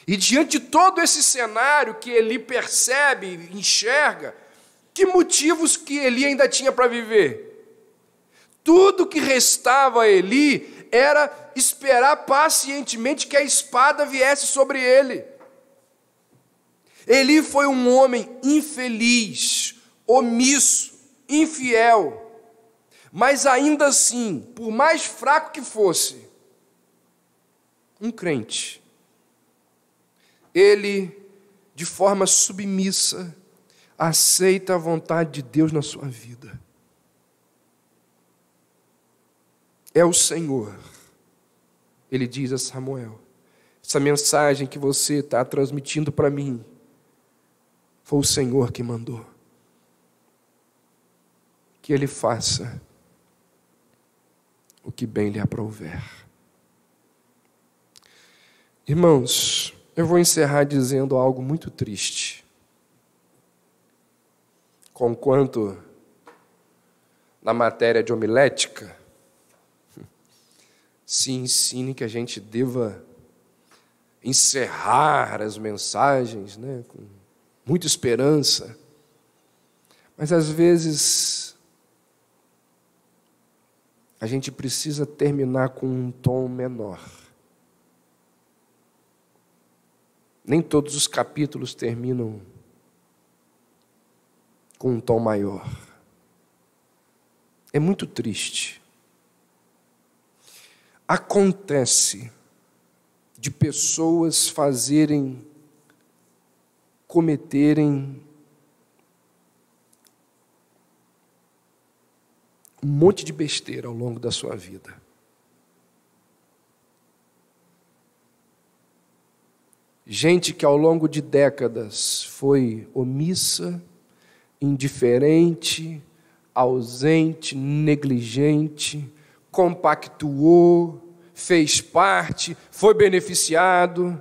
e diante de todo esse cenário que Eli percebe, enxerga, que motivos que Eli ainda tinha para viver? Tudo que restava a Eli era esperar pacientemente que a espada viesse sobre ele. Eli foi um homem infeliz, omisso, infiel, mas ainda assim, por mais fraco que fosse, um crente. Ele, de forma submissa, aceita a vontade de Deus na sua vida. É o Senhor. Ele diz a Samuel: essa mensagem que você está transmitindo para mim, foi o Senhor que mandou. Que Ele faça o que bem lhe aprouver. Irmãos, eu vou encerrar dizendo algo muito triste. Conquanto na matéria de homilética se ensine que a gente deva encerrar as mensagens, com muita esperança, mas às vezes a gente precisa terminar com um tom menor. Nem todos os capítulos terminam com um tom maior. É muito triste. Acontece de pessoas cometerem um monte de besteira ao longo da sua vida. Gente que ao longo de décadas foi omissa, indiferente, ausente, negligente, compactuou, fez parte, foi beneficiado.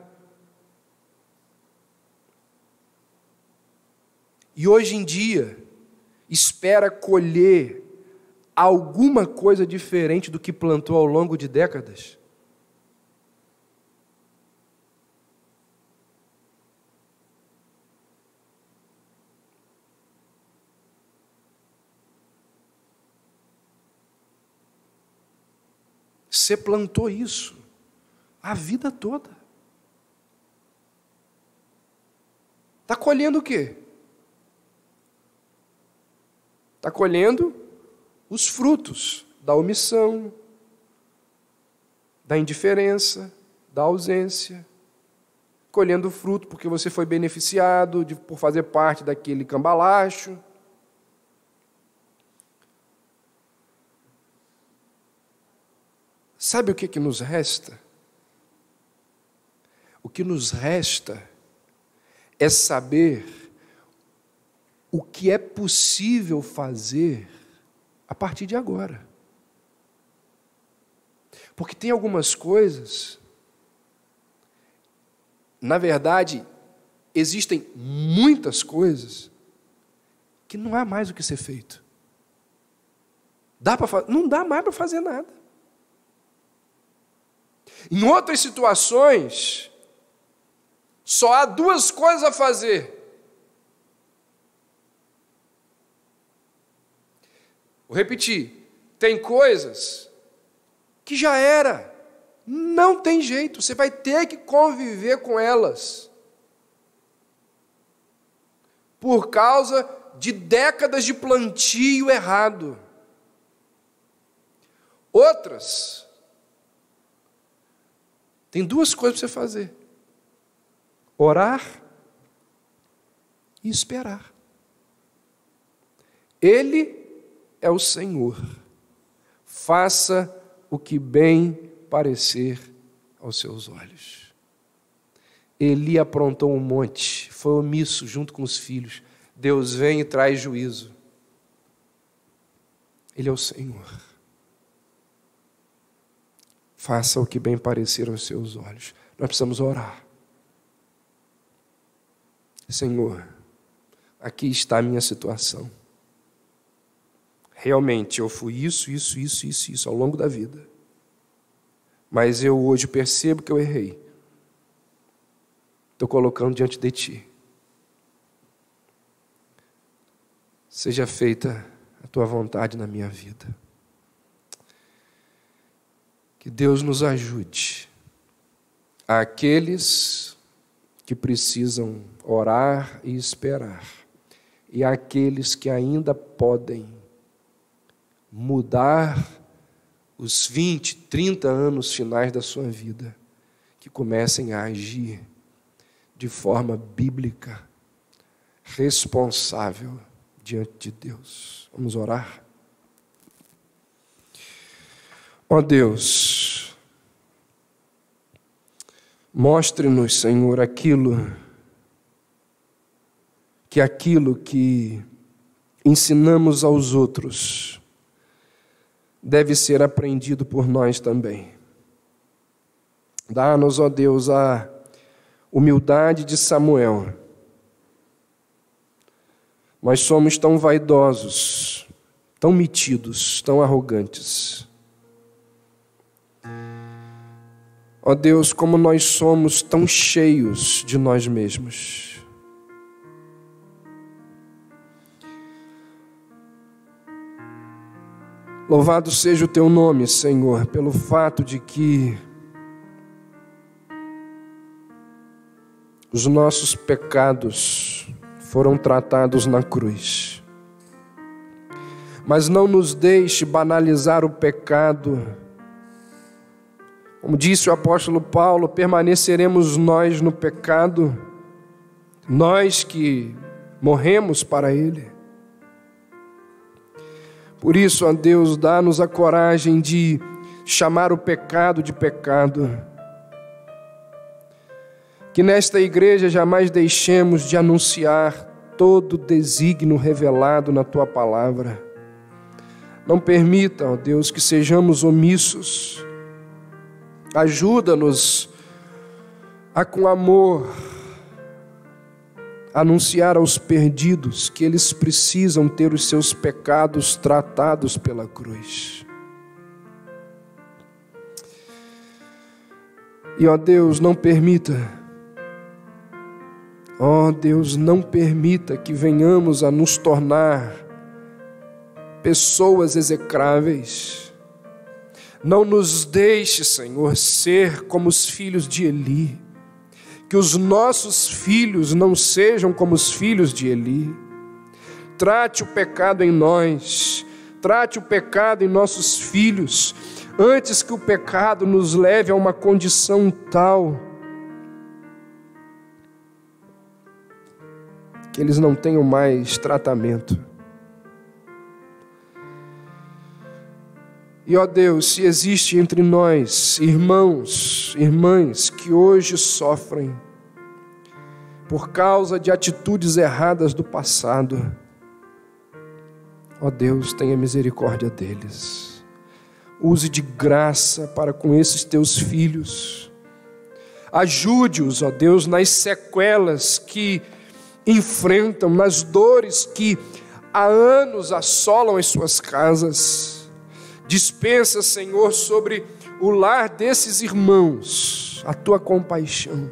E hoje em dia, espera colher alguma coisa diferente do que plantou ao longo de décadas. Você plantou isso a vida toda. Está colhendo o quê? Está colhendo os frutos da omissão, da indiferença, da ausência. Colhendo o fruto porque você foi beneficiado por fazer parte daquele cambalacho. Sabe o que nos resta? O que nos resta é saber o que é possível fazer a partir de agora. Porque tem algumas coisas, na verdade, existem muitas coisas que não há mais o que ser feito. Não dá mais para fazer nada. Em outras situações, só há duas coisas a fazer. Vou repetir, tem coisas que já era, não tem jeito, você vai ter que conviver com elas. Por causa de décadas de plantio errado. Outras, tem duas coisas para você fazer: orar e esperar. Ele é o Senhor. Faça o que bem parecer aos seus olhos. Eli aprontou um monte, foi omisso junto com os filhos. Deus vem e traz juízo. Ele é o Senhor. Faça o que bem parecer aos seus olhos. Nós precisamos orar. Senhor, aqui está a minha situação. Realmente, eu fui isso ao longo da vida. Mas eu hoje percebo que eu errei. Estou colocando diante de Ti. Seja feita a Tua vontade na minha vida. Que Deus nos ajude. Àqueles que precisam orar e esperar. E àqueles que ainda podem mudar os 20, 30 anos finais da sua vida, que comecem a agir de forma bíblica, responsável diante de Deus. Vamos orar? Ó Deus, mostre-nos, Senhor, aquilo que ensinamos aos outros deve ser aprendido por nós também. Dá-nos, ó Deus, a humildade de Samuel. Nós somos tão vaidosos, tão metidos, tão arrogantes. Ó Deus, como nós somos tão cheios de nós mesmos. Louvado seja o Teu nome, Senhor, pelo fato de que os nossos pecados foram tratados na cruz. Mas não nos deixe banalizar o pecado. Como disse o apóstolo Paulo, permaneceremos nós no pecado, nós que morremos para ele. Por isso, ó Deus, dá-nos a coragem de chamar o pecado de pecado. Que nesta igreja jamais deixemos de anunciar todo o desígnio revelado na Tua palavra. Não permita, ó Deus, que sejamos omissos. Ajuda-nos a, com amor, anunciar aos perdidos que eles precisam ter os seus pecados tratados pela cruz. E, ó Deus, não permita que venhamos a nos tornar pessoas execráveis. Não nos deixe, Senhor, ser como os filhos de Eli. Que os nossos filhos não sejam como os filhos de Eli. Trate o pecado em nós, trate o pecado em nossos filhos, antes que o pecado nos leve a uma condição tal que eles não tenham mais tratamento. E, ó Deus, se existe entre nós irmãos, irmãs que hoje sofrem por causa de atitudes erradas do passado, ó Deus, tenha misericórdia deles. Use de graça para com esses teus filhos. Ajude-os, ó Deus, nas sequelas que enfrentam, nas dores que há anos assolam as suas casas. Dispensa, Senhor, sobre o lar desses irmãos a Tua compaixão.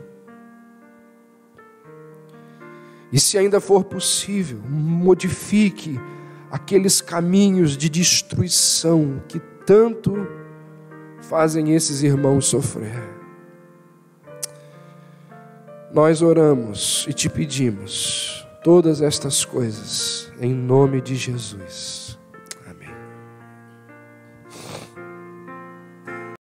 E se ainda for possível, modifique aqueles caminhos de destruição que tanto fazem esses irmãos sofrer. Nós oramos e Te pedimos todas estas coisas em nome de Jesus.